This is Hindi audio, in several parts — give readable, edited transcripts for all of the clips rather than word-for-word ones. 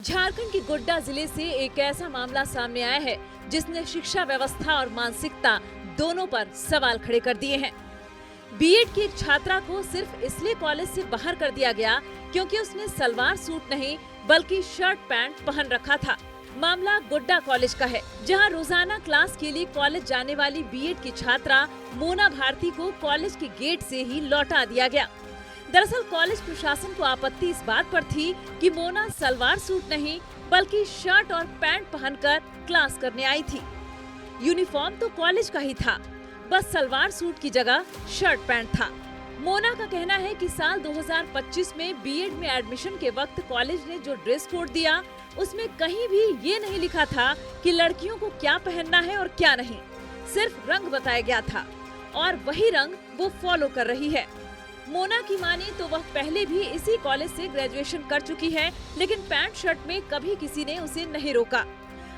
झारखंड के गोड्डा जिले से एक ऐसा मामला सामने आया है जिसने शिक्षा व्यवस्था और मानसिकता दोनों पर सवाल खड़े कर दिए हैं। बीएड की एक छात्रा को सिर्फ इसलिए कॉलेज से बाहर कर दिया गया क्योंकि उसने सलवार सूट नहीं बल्कि शर्ट पैंट पहन रखा था। मामला गोड्डा कॉलेज का है, जहां रोजाना क्लास के लिए कॉलेज जाने वाली बीएड की छात्रा मोना भारती को कॉलेज के गेट से ही लौटा दिया गया। दरअसल कॉलेज प्रशासन को आपत्ति इस बात पर थी कि मोना सलवार सूट नहीं बल्कि शर्ट और पैंट पहनकर क्लास करने आई थी। यूनिफॉर्म तो कॉलेज का ही था, बस सलवार सूट की जगह शर्ट पैंट था। मोना का कहना है कि साल 2025 में बीएड में एडमिशन के वक्त कॉलेज ने जो ड्रेस कोड दिया उसमें कहीं भी ये नहीं लिखा था कि लड़कियों को क्या पहनना है और क्या नहीं। सिर्फ रंग बताया गया था और वही रंग वो फॉलो कर रही है। मोना की माने तो वह पहले भी इसी कॉलेज से ग्रेजुएशन कर चुकी है, लेकिन पैंट शर्ट में कभी किसी ने उसे नहीं रोका।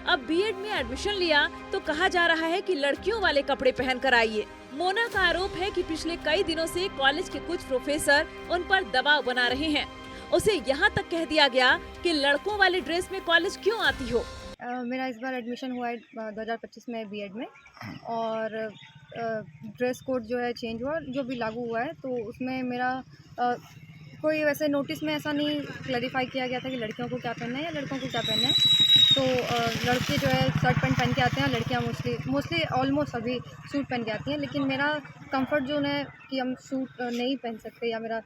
अब बीएड में एडमिशन लिया तो कहा जा रहा है कि लड़कियों वाले कपड़े पहनकर आइए। मोना का आरोप है कि पिछले कई दिनों से कॉलेज के कुछ प्रोफेसर उन पर दबाव बना रहे हैं। उसे यहाँ तक कह दिया गया कि लड़कों वाले ड्रेस में कॉलेज क्यों आती हो। मेरा इस बार एडमिशन हुआ है 2025 में बीएड में, और ड्रेस कोड जो है चेंज हुआ, जो भी लागू हुआ है, तो उसमें मेरा कोई वैसे नोटिस में ऐसा नहीं क्लैरिफाई किया गया था कि लड़कियों को क्या पहनना है या लड़कों को क्या पहनना है। तो लड़के जो है शर्ट पैंट पहन के आते हैं, लड़कियां मोस्टली ऑलमोस्ट सभी सूट पहन के आती हैं। लेकिन मेरा कंफर्ट जोन है कि हम सूट नहीं पहन सकते, या मेरा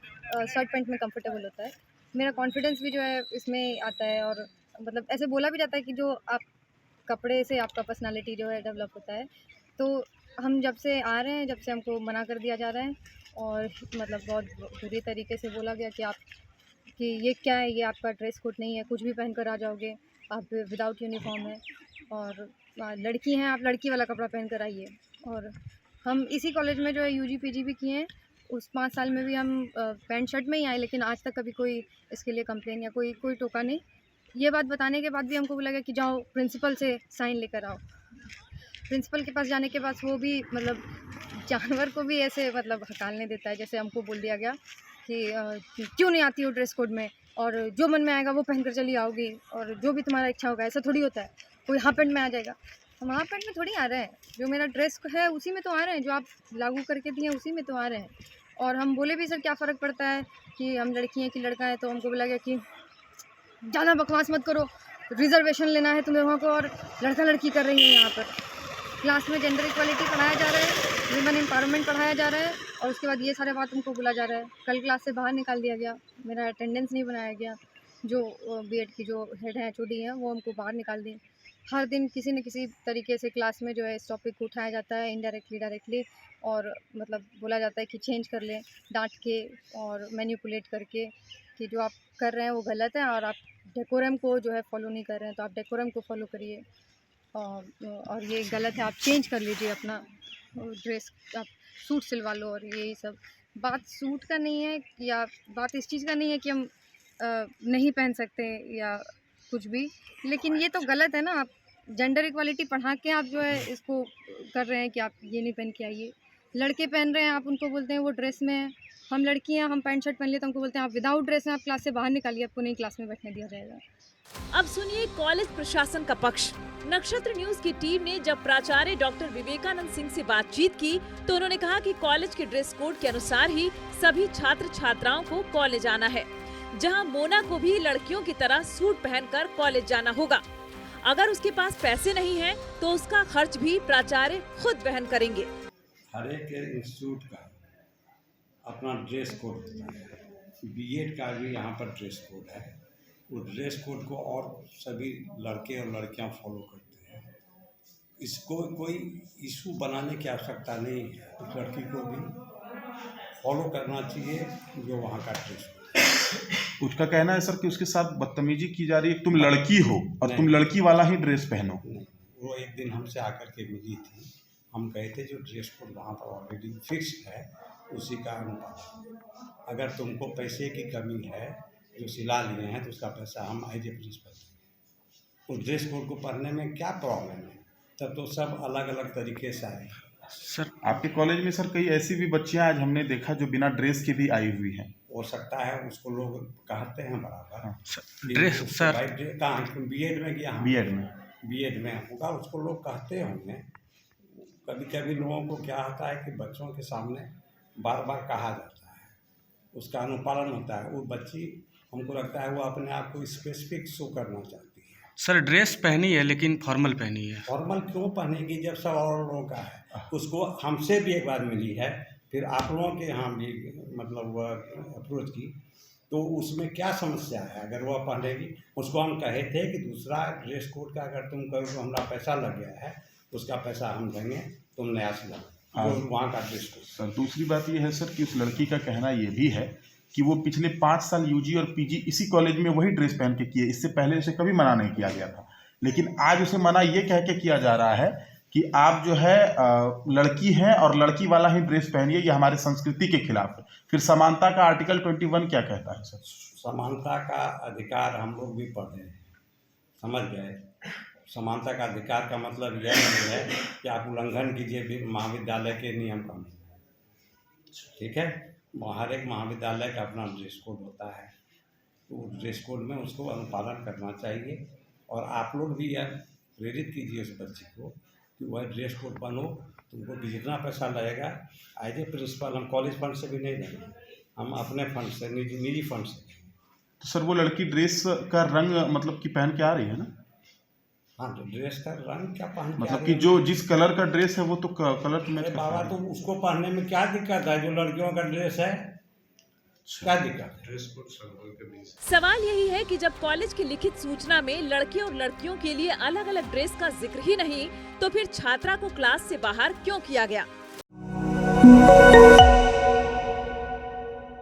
शर्ट पैंट में कंफर्टेबल होता है। मेरा कॉन्फिडेंस भी जो है इसमें आता है, और मतलब ऐसे बोला भी जाता है कि जो आप कपड़े से आपका पर्सनालिटी जो है डेवलप होता है। तो हम जब से आ रहे हैं, जब से हमको मना कर दिया जा रहा है, और मतलब बहुत बुरी तरीके से बोला गया कि ये क्या है, ये आपका ड्रेस कोड नहीं है, कुछ भी पहन कर आ जाओगे, आप विदाउट यूनिफॉर्म है, और लड़की हैं, आप लड़की वाला कपड़ा पहन कर आइए। और हम इसी कॉलेज में जो है यूजी पीजी भी किए हैं, उस 5 साल में भी हम पैंट शर्ट में ही आए, लेकिन आज तक कभी कोई इसके लिए कंप्लेन या कोई टोका नहीं। ये बात बताने के बाद भी हमको बोला गया कि जाओ प्रिंसिपल से साइन लेकर आओ। प्रिंसिपल के पास जाने के बाद वो भी मतलब जानवर को भी ऐसे मतलब हकालने देता है, जैसे हमको बोल दिया गया कि क्यों नहीं आती हो ड्रेस कोड में, और जो मन में आएगा वो पहनकर चली आओगी, और जो भी तुम्हारा इच्छा होगा। ऐसा थोड़ी होता है, कोई हाफ पैंट में आ जाएगा। हम हाफ पैंट में थोड़ी आ रहे हैं, जो मेरा ड्रेस है उसी में तो आ रहे हैं, जो आप लागू करके दिए उसी में तो आ रहे हैं। और हम बोले भी सर क्या फ़र्क पड़ता है कि हम लड़की हैं कि लड़का है, तो हमको बोला गया कि ज़्यादा बकवास मत करो, रिजर्वेशन लेना है तुम्हें वहाँ को, और लड़का लड़की कर रही है। यहाँ पर क्लास में जेंडर इक्वालिटी पढ़ाया जा रहा है, वुमेन एम्पावरमेंट पढ़ाया जा रहा है, और उसके बाद ये सारे बात हमको बोला जा रहा है। कल क्लास से बाहर निकाल दिया गया, मेरा अटेंडेंस नहीं बनाया गया। जो बीएड की जो हेड हैं, एचओडी हैं, वो हमको बाहर निकाल दें। हर दिन किसी न किसी तरीके से क्लास में जो है इस टॉपिक को उठाया जाता है, इनडायरेक्टली डायरेक्टली, और मतलब बोला जाता है कि चेंज कर लें, डांट के और मैनिपुलेट करके, कि जो आप कर रहे हैं वो गलत है, और आप डेकोरम को जो है फॉलो नहीं कर रहे हैं, तो आप डेकोरम को फॉलो करिए, और ये गलत है, आप चेंज कर लीजिए अपना ड्रेस, आप सूट सिलवा लो। और यही सब बात सूट का नहीं है, या बात इस चीज़ का नहीं है कि हम नहीं पहन सकते या कुछ भी, लेकिन ये तो गलत है ना। आप जेंडर इक्वालिटी पढ़ा के आप जो है इसको कर रहे हैं कि आप ये नहीं पहन के आइए। लड़के पहन रहे हैं, आप उनको बोलते हैं वो ड्रेस में है। हम लड़की हैं, हम पैंट शर्ट पहन लिए तो हमको बोलते हैं आप विदाउट ड्रेस हैं, आप क्लास से बाहर निकालिए, आपको नहीं क्लास में बैठने दिया जाएगा। अब सुनिए कॉलेज प्रशासन का पक्ष। नक्षत्र न्यूज की टीम ने जब प्राचार्य डॉक्टर विवेकानंद सिंह से बातचीत की तो उन्होंने कहा कि कॉलेज के ड्रेस कोड के अनुसार ही सभी छात्र छात्राओं को कॉलेज आना है, जहां मोना को भी लड़कियों की तरह सूट पहनकर कॉलेज जाना होगा। अगर उसके पास पैसे नहीं हैं, तो उसका खर्च भी प्राचार्य खुद वहन करेंगे। हर एक इंस्टीट्यूट का अपना ड्रेस कोड होता है। बीएड का भी यहाँ पर ड्रेस कोड है। वो ड्रेस कोड को और सभी लड़के और लड़कियाँ फॉलो करते हैं। इसको कोई इशू बनाने की आवश्यकता नहीं है। उस लड़की को भी फॉलो करना चाहिए जो वहाँ का ड्रेस कोड है। उसका कहना है सर कि उसके साथ बदतमीजी की जा रही है। तुम लड़की हो और तुम लड़की वाला ही ड्रेस पहनो। नहीं, वो एक दिन हमसे आकर के मिली थी। हम कहे थे जो ड्रेस कोड वहाँ पर ऑलरेडी फिक्स है उसी का अनुपालन। अगर तुमको पैसे की कमी है, जो सिला लिए हैं, तो उसका पैसा हम एज ए प्रिंसिपल देंगे। उस ड्रेस कोड को पढ़ने में क्या प्रॉब्लम है? तब तो सब अलग अलग तरीके से आए। सर आपके कॉलेज में सर कई ऐसी भी बच्चियां आज हमने देखा जो बिना ड्रेस के भी आई हुई हैं। हो सकता है उसको लोग कहते हैं बराबर। हाँ, कि ड्रेस उसको सर भाई कहाँ बीएड में गया? बीएड में। बीएड में होगा, उसको लोग कहते होंगे। कभी कभी लोगों को क्या होता है कि बच्चों के सामने बार बार कहा जाता है, उसका अनुपालन होता है। वो बच्ची हमको लगता है वो अपने आप को स्पेसिफिक शो करना चाहती है। सर ड्रेस पहनी है लेकिन फॉर्मल पहनी है। फॉर्मल क्यों पहनेगी जब सब और लोगों का है? उसको हमसे भी एक बार मिली है, फिर आप लोगों के यहाँ भी मतलब वह अप्रोच की, तो उसमें क्या समस्या है? अगर वह पहनेगी, उसको हम कहे थे कि दूसरा ड्रेस कोड का अगर तुम करो तो हमारा पैसा लग गया है, उसका पैसा हम देंगे, तुम नया सिलाओ जो वहाँ का ड्रेस कोड। सर दूसरी बात ये है सर कि उस लड़की का कहना ये भी है कि वो पिछले 5 साल यूजी और पीजी इसी कॉलेज में वही ड्रेस पहन के किए, इससे पहले उसे कभी मना नहीं किया गया था। लेकिन आज उसे मना ये कह के किया जा रहा है कि आप जो है लड़की हैं और लड़की वाला ही ड्रेस पहनिए, ये हमारे संस्कृति के खिलाफ है। फिर समानता का आर्टिकल 21 क्या कहता है सर? समानता का अधिकार हम लोग भी पढ़े हैं, समझ गए। समानता का अधिकार का मतलब यह नहीं है कि आप उल्लंघन कीजिए भी महाविद्यालय के नियम कानून, ठीक है। हर एक महाविद्यालय का अपना ड्रेस कोड होता है, तो ड्रेस कोड में उसको अनुपालन करना चाहिए। और आप लोग भी यह प्रेरित कीजिए उस बच्चे को कि वह ड्रेस कोड बनो। तुमको भी जितना पैसा लगेगा, एज ए प्रिंसिपल हम कॉलेज फंड से भी नहीं देंगे, हम अपने फंड से, निजी फंड से। तो सर वो लड़की ड्रेस का रंग मतलब कि पहन के आ रही है ना? हाँ, तो ड्रेस का रंग क्या पहन के आ मतलब रही कि है? जो जिस कलर का ड्रेस है वो तो कलर तो मैच अरे करता बाबा, है। तो उसको पहनने में क्या दिक्कत है? जो लड़कियों का ड्रेस है, क्या दिक्कत है? सवाल यही है कि जब कॉलेज की लिखित सूचना में लड़के और लड़कियों के लिए अलग अलग ड्रेस का जिक्र ही नहीं, तो फिर छात्रा को क्लास से बाहर क्यों किया गया?